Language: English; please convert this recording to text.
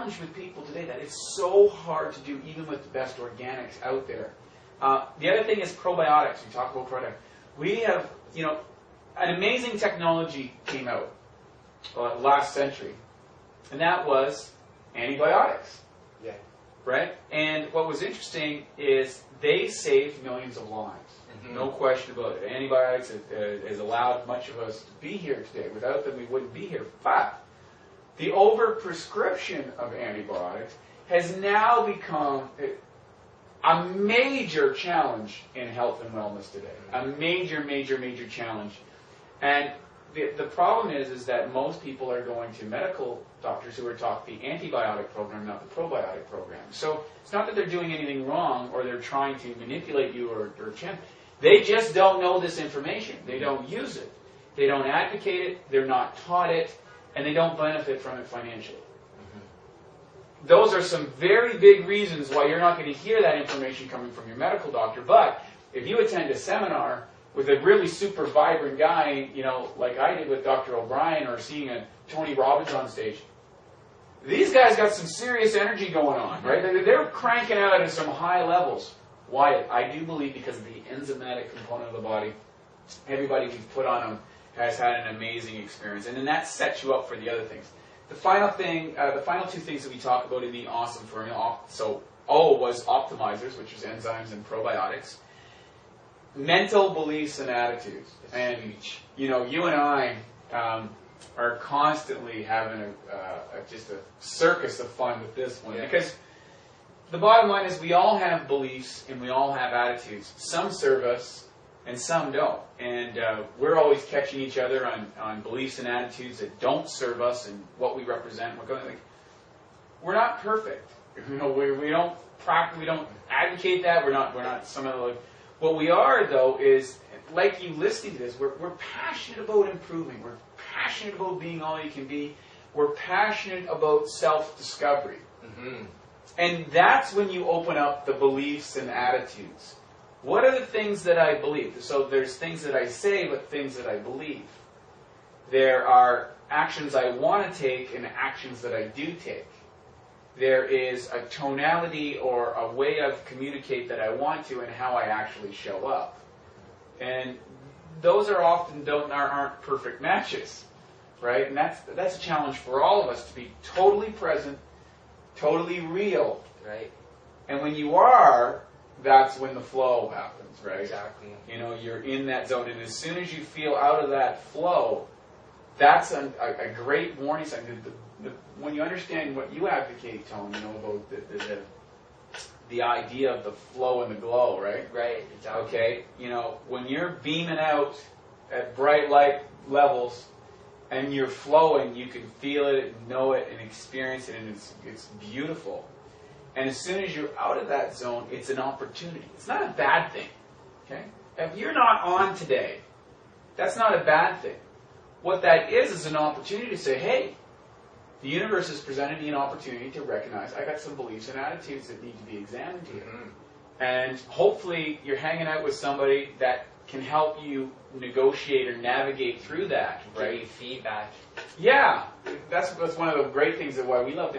challenge with people today that it's so hard to do, even with the best organics out there. The other thing is probiotics. We talk about probiotics. We have, an amazing technology came out last century, and that was antibiotics. Yeah. Right? And what was interesting is they saved millions of lives. Mm-hmm. No question about it. Antibiotics has allowed much of us to be here today. Without them, we wouldn't be here. But the overprescription of antibiotics has now become a major challenge in health and wellness today. A major, major, major challenge. And the problem is that most people are going to medical doctors who are taught the antibiotic program, not the probiotic program. So it's not that they're doing anything wrong or they're trying to manipulate you or they just don't know this information. They don't use it. They don't advocate it. They're not taught it. And they don't benefit from it financially. Mm-hmm. Those are some very big reasons why you're not going to hear that information coming from your medical doctor. But if you attend a seminar with a really super vibrant guy, like I did with Dr. O'Brien, or seeing a Tony Robbins on stage, these guys got some serious energy going on, right? They're cranking out at some high levels. Why? I do believe because of the enzymatic component of the body. Everybody we've put on them has had an amazing experience, and then that sets you up for the other things. The final thing, the final two things that we talk about in the Awesome Formula. So O was optimizers, which is enzymes and probiotics. Mental beliefs and attitudes. And, you and I are constantly having just a circus of fun with this one. Yeah. Because the bottom line is we all have beliefs and we all have attitudes. Some serve us and some don't. And we're always catching each other on beliefs and attitudes that don't serve us and what we represent. We're not perfect. We don't practice, we don't advocate that. We're not some of the... What we are, though, is, like you listed this, we're passionate about improving. We're passionate about being all you can be. We're passionate about self-discovery. Mm-hmm. And that's when you open up the beliefs and attitudes. What are the things that I believe? So there's things that I say, but things that I believe. There are actions I want to take and actions that I do take. There is a tonality or a way of communicate that I want to and how I actually show up. And those are often aren't perfect matches, right? And that's a challenge for all of us, to be totally present, totally real. Right. And when you are, that's when the flow happens, right? Exactly. You're in that zone, and as soon as you feel out of that flow, that's a great warning sign. When you understand what you advocate, Tone, about the idea of the flow and the glow, right? Right, exactly. Okay, when you're beaming out at bright light levels and you're flowing, you can feel it, know it, and experience it, and it's beautiful. And as soon as you're out of that zone, it's an opportunity. It's not a bad thing, okay? If you're not on today, that's not a bad thing. What that is an opportunity to say, hey, the universe has presented me an opportunity to recognize I got some beliefs and attitudes that need to be examined here. Mm-hmm. And hopefully you're hanging out with somebody that can help you negotiate or navigate through that, right? Give you feedback. Yeah, that's one of the great things of why we love to